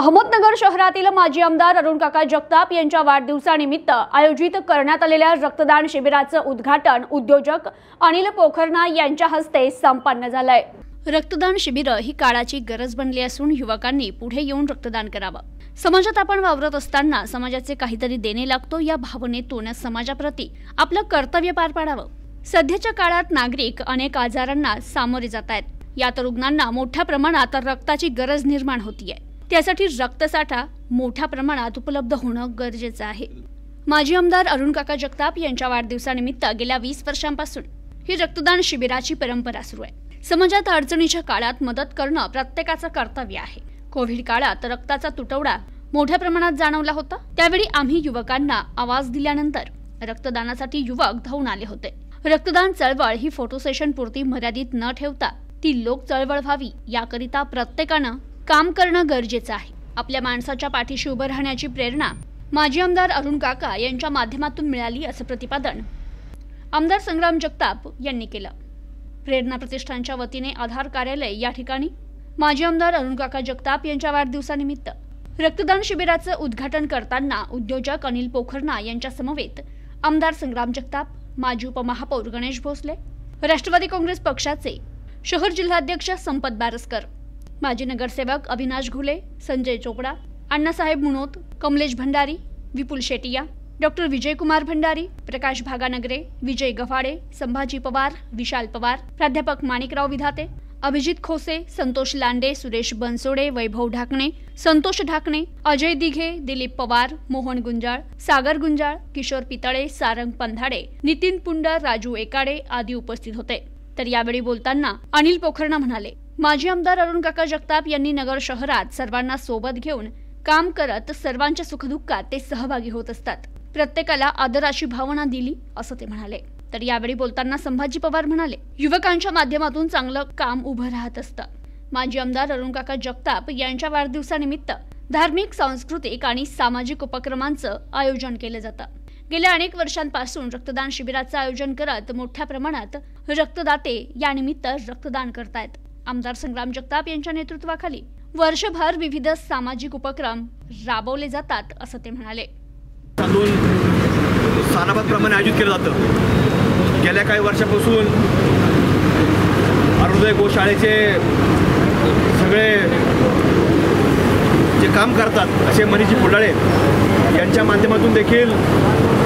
अहमदनगर शहरातील माजी आमदार अरुण काका जगताप यांच्या वाढदिवसानिमित्त आयोजित करण्यात आलेल्या रक्तदान शिबिराचं उद्घाटन उद्योजक अनिल पोखरना यांच्या हस्ते संपन्न झालंय। रक्तदान शिबिर ही काळाची गरज बनली असून युवकांनी पुढे येऊन रक्तदान करावं। समाजात आपण वावरत असताना समाजाचे काहीतरी देणे लागतो या भावनेतून समाजाप्रती आपलं कर्तव्य पार पाडावं। सध्याच्या काळात नागरिक अनेक आजारांना सामोरे जात आहेत। यात रुग्णांना मोठ्या प्रमाणात रक्ताची गरज निर्माण होतीये। त्यासाठी रक्तसाठा मोठ्या प्रमाणात उपलब्ध होणं गरजेचं आहे। माजी आमदार अरुण काका जगताप यांच्या वाढदिवसानिमित्त गेल्या 20 वर्षांपासून ही रक्तदान शिबिराची परंपरा सुरू आहे। समाजात अडचणीच्या काळात मदत करणं प्रत्येकाचं कर्तव्य आहे। कोविड काळात रक्ताचा तुटवडा मोठ्या प्रमाणात जाणवला होता। त्यावेळी आम्ही युवकांना आवाज दिल्यानंतर रक्तदानासाठी युवक धावून आले होते। रक्तदान चळवळ ही फोटो सेशन पुरती मर्यादित न ठेवता ती लोक चळवळ व्हावी याकरिता प्रत्येकानं काम करणं गरजेचं आहे। आपल्या माणसाच्या पाठीशी उभं राहण्याची प्रेरणा माजी आमदार अरुण काका यांच्या माध्यमातून मिळाली असं प्रतिपादन आमदार संग्राम जगताप यांनी केलं। प्रेरणा प्रतिष्ठानच्या वतीने आधार कार्यालय या ठिकाणी माजी आमदार अरुण काका जगताप यांच्या वाढदिवसानिमित्त रक्तदान शिबिराचं उद्घाटन करताना उद्योजक अनिल पोखरना यांच्या समवेत आमदार संग्राम जगताप, माजी उपमहापौर गणेश भोसले, राष्ट्रवादी काँग्रेस पक्षाचे शहर जिल्हाध्यक्ष संपत बारसकर, माजी नगरसेवक अविनाश घुले, संजय चोपड़ा, अण्णासाहेब मुनोत, कमलेश भंडारी, विपुल शेटिया, डॉक्टर विजय कुमार भंडारी, प्रकाश भागानगरे, विजय गफाडे, संभाजी पवार, विशाल पवार, प्राध्यापक माणिकराव विधाते, अभिजित खोसे, संतोष लांडे, सुरेश बनसोडे, वैभव ढाकणे, संतोष ढाकणे, अजय दिघे, दिलीप पवार, मोहन गुंजाळ, सागर गुंजाळ, किशोर पितळे, सारंग पंधाडे, नितीन पुंडर, राजू एकाडे आदी उपस्थित होते। तर यावेळी बोलताना अनिल पोखरना म्हणाले, माजी आमदार अरुण काका जगताप यांनी नगर शहरात सर्वांना सोबत घेऊन काम करत सर्वांच्या सुखदुःखात ते सहभागी होत असतात। प्रत्येकाला आदराची भावना दिली असं ते म्हणाले। तर यावेळी बोलताना संभाजी पवार म्हणाले, युवकांच्या माध्यमातून चांगलं काम उभं राहत असतं। माजी आमदार अरुण काका जगताप यांच्या वाढदिवसानिमित्त धार्मिक, सांस्कृतिक आणि सामाजिक उपक्रमांचं आयोजन केलं जातं। गेल्या अनेक वर्षांपासून रक्तदान शिबिराचं आयोजन करत मोठ्या प्रमाणात रक्तदाते यानिमित्त रक्तदान करतायत। आमदार संग्राम जगताप यांच्या नेतृत्वाखाली वर्षभर विविध सामाजिक उपक्रम राबवले जातात असं ते म्हणाले। सानाबादप्रमाणे आयोजित केलं जातं। गेल्या काही वर्षापासून अरुणोदय गोशाळेचे सगळे जे काम करतात असे मनीजी फुलाळे यांच्या माध्यमातून देखील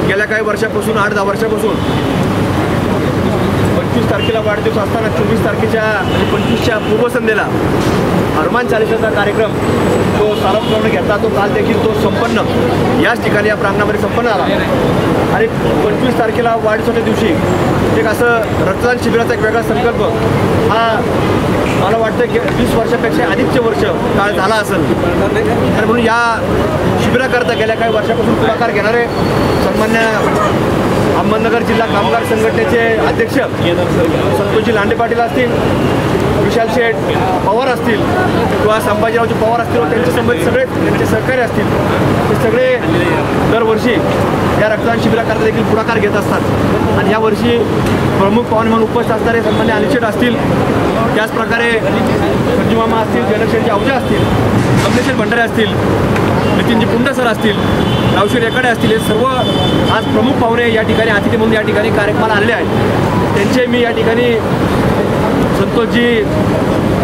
गेल्या काही वर्षापासून 8-10 वर्षापासून 25 तारखेला वाढदिवस असताना 24 तारखेच्या आणि 25च्या पूर्वसंध्येला हनुमान चालीसाचा कार्यक्रम तो सार्वजनिक घेतला। तो काल देखील तो संपन्न याच ठिकाणी या प्रांगणामध्ये संपन्न झाला आणि 25 तारखेला वाढदिवसाच्या दिवशी एक असं रक्तदान शिबिराचा एक वेगळा संकल्प हा मला वाटतं की 20 वर्षापेक्षा अधिकचे वर्ष काळ झाला असेल। आणि म्हणून या शिबिराकरता गेल्या काही वर्षापासून पुढाकार घेणारे सन्मान्य अहमदनगर जिल्हा कामगार संघटनेचे अध्यक्ष संतोषजी लांडे पाटील असतील, विशाल शेठ पवार असतील किंवा संभाजीरावजी पवार असतील व त्यांचे संबंधित सगळे त्यांचे सहकारी असतील, ते सगळे दरवर्षी या रक्तदान शिबिराकरता देखील पुढाकार घेत असतात। आणि यावर्षी प्रमुख पाहुणे म्हणून उपस्थित असणारे सन्मान्य अनिल शेठ असतील, त्याचप्रकारे संजू मामा असतील, जनकशेठजी अवजा असतील, कमलेश भंडारे असतील, नितीनजी पुंडे सर असतील, रावशेठ एकाडे असतील, हे सर्व आज प्रमुख पाहुणे या ठिकाणी अतिथी म्हणून या ठिकाणी कार्यक्रमाला आलेले आहेत। त्यांचे मी या ठिकाणी संतोषजी,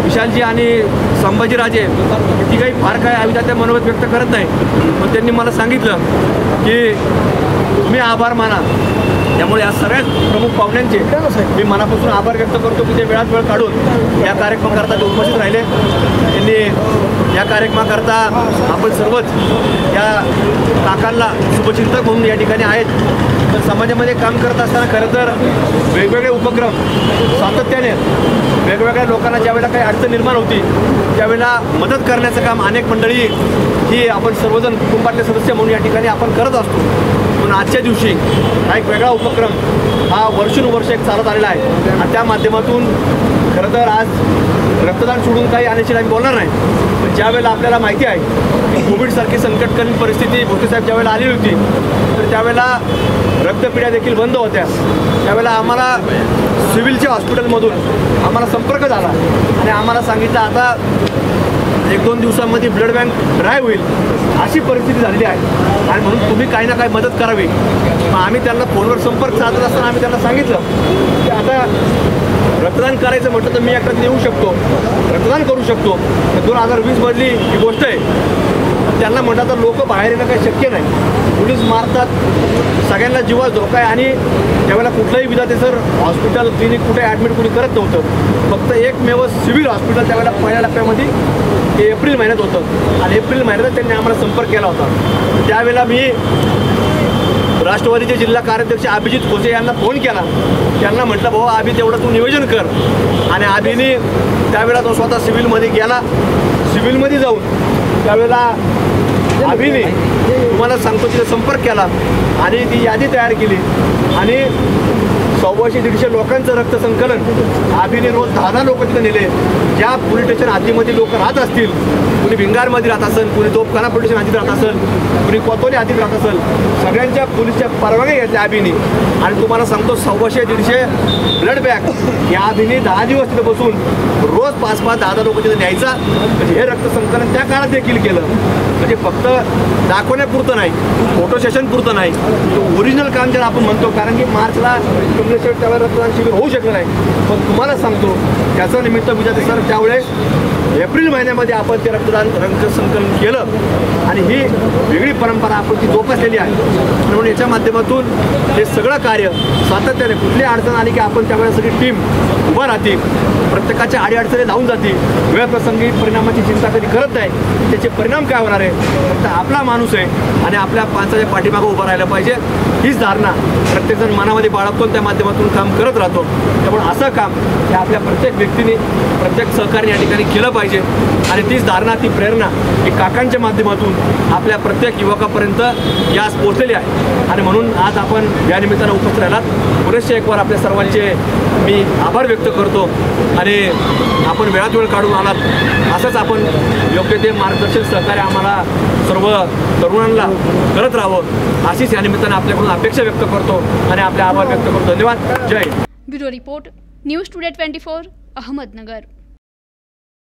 विशालजी आणि संभाजीराजे ती काही फार काय आम्ही त्या मनोगत व्यक्त करत नाही, पण त्यांनी मला सांगितलं की तुम्ही आभार माना। त्यामुळे या सगळ्या प्रमुख पाहुण्यांचे मी मनापासून आभार व्यक्त करतो की ते वेळात वेळ काढून या कार्यक्रमाकरता ते उपस्थित राहिले। त्यांनी या कार्यक्रमाकरता आपण सर्वच या काकांना शुभचिंतक म्हणून या ठिकाणी आहेत। तर समाजामध्ये काम करत असताना खरं तर वेगवेगळे उपक्रम सातत्याने वेगवेगळ्या लोकांना ज्यावेळेला काही अडचण निर्माण होती त्यावेळेला मदत करण्याचं काम अनेक मंडळी ही आपण सर्वजण कुटुंबातले सदस्य म्हणून या ठिकाणी आपण करत असतो। पण आजच्या दिवशी हा एक वेगळा उपक्रम हा वर्षानुवर्ष एक चालत आलेला आहे आणि त्या माध्यमातून खरं तर आज रक्तदान सोडून काही आणण्याची आम्ही बोलणार नाही, पण ज्यावेळेला आपल्याला माहिती आहे की कोविडसारखी संकटकालीन परिस्थिती भोसलेसाहेब ज्यावेळेला आली होती तर त्यावेळेला रक्तपेढ्या देखील बंद होत्या। त्यावेळेला आम्हाला सिव्हिलच्या हॉस्पिटलमधून आम्हाला संपर्क झाला आणि आम्हाला सांगितलं आता 1-2 दिवसांमध्ये ब्लड बँक ड्राय होईल अशी परिस्थिती झालेली आहे आणि म्हणून तुम्ही काही ना काही मदत करावी. मग आम्ही त्यांना फोनवर संपर्क साधत असताना आम्ही त्यांना सांगितलं की आता रक्तदान करायचं म्हटलं तर मी एकटाच येऊ शकतो, रक्तदान करू शकतो. 2020 मधली ही गोष्ट आहे. त्यांना म्हटलं तर लोक बाहेर येणं काही शक्य नाही, पोलीस मारतात, सगळ्यांना जीवास धोका आहे आणि त्यावेळेला कुठलंही विधातेसर हॉस्पिटल क्लिनिक कुठे ॲडमिट कुणी करत नव्हतं. फक्त एकमेव सिव्हिल हॉस्पिटल त्यावेळेला पहिल्या टप्प्यामध्ये ते एप्रिल महिन्यात होतं आणि एप्रिल महिन्यात त्यांनी आम्हाला संपर्क केला होता. त्यावेळेला मी राष्ट्रवादीचे जिल्हा कार्याध्यक्ष अभिजित खोसे यांना फोन केला. त्यांना म्हटलं भाऊ अभि तेवढं तू नियोजन कर आणि अभिने त्यावेळेला तो स्वतः सिव्हिलमध्ये गेला. सिव्हिलमध्ये जाऊन त्यावेळेला अभिने तुम्हाला सांगतो तिथे संपर्क केला आणि ती यादी तयार केली आणि 100-150 लोकांचं रक्तसंकलन अभिने रोज 10 लोक तिथे नेले. ज्या पोलीस स्टेशन हद्दीमध्ये लोक राहत असतील, कुणी भिंगारमध्ये राहत असेल, कुणी तोपखाना पोलीस स्टेशन हद्दीत राहत असेल, कुणी कोतवाली हद्दीत राहत असेल, सगळ्यांच्या पोलीसच्या परवानग्या घेतल्या अभिने. आणि तुम्हाला सांगतो 100-150 ब्लड बँक या अभिने 10 दिवस तिथे बसून रोज 5-5, 10 लोक तिथे न्यायचा. म्हणजे हे रक्तसंकलन त्या काळात देखील केलं. म्हणजे फक्त दाखवण्यापुरतं नाही, फोटो सेशन पुरतं नाही, ओरिजिनल काम ज्याला आपण म्हणतो. कारण की मार्चला त्यावेळेला रक्तदान शिबिर होऊ शकलं नाही. पण तुम्हाला सांगतो त्याचं निमित्त विचारते सर त्यावेळेस एप्रिल महिन्यामध्ये आपण ते रक्तसंकलन केलं आणि ही वेगळी परंपरा आपण ती जोपासलेली आहे. म्हणून याच्या माध्यमातून हे सगळं कार्य सातत्याने कुठली अडचण आली की आपण त्यावेळेस सगळी टीम उभं राहते, प्रत्येकाच्या अडीअडचणी लावून जाते. वेळप्रसंगी परिणामाची चिंता कधी करत नाही. त्याचे परिणाम काय होणार आहे, फक्त आपला माणूस आहे आणि आपल्या माणसाच्या पाठीमागं उभं राहायला पाहिजे. हीच धारणा प्रत्येकजण मनामध्ये बाळगतो, त्या माध्यमातून काम करत राहतो. त्यामुळे असं काम हे आपल्या प्रत्येक व्यक्तीने, प्रत्येक सहकार्य या ठिकाणी केलं पाहिजे. आणि तीच धारणा, ती प्रेरणा ही काकांच्या माध्यमातून आपल्या प्रत्येक युवकापर्यंत यास पोहोचलेली आहे. आणि म्हणून आज आपण या निमित्तानं उपस्थित राहिलात. पुरेशा एक वार आपल्या सर्वांचे मी आभार व्यक्त करतो आणि आपण वेळात वेळ काढून आलात. असंच आपण योग्य ते मार्गदर्शन सहकार्य आम्हाला सर्व तरुणांना करत राहावं अशीच या निमित्तानं आपल्याकडून अपेक्षा व्यक्त करतो आणि आपले आभार व्यक्त करतो. धन्यवाद. जय Hind. Bureau report, news today 24, Ahmednagar.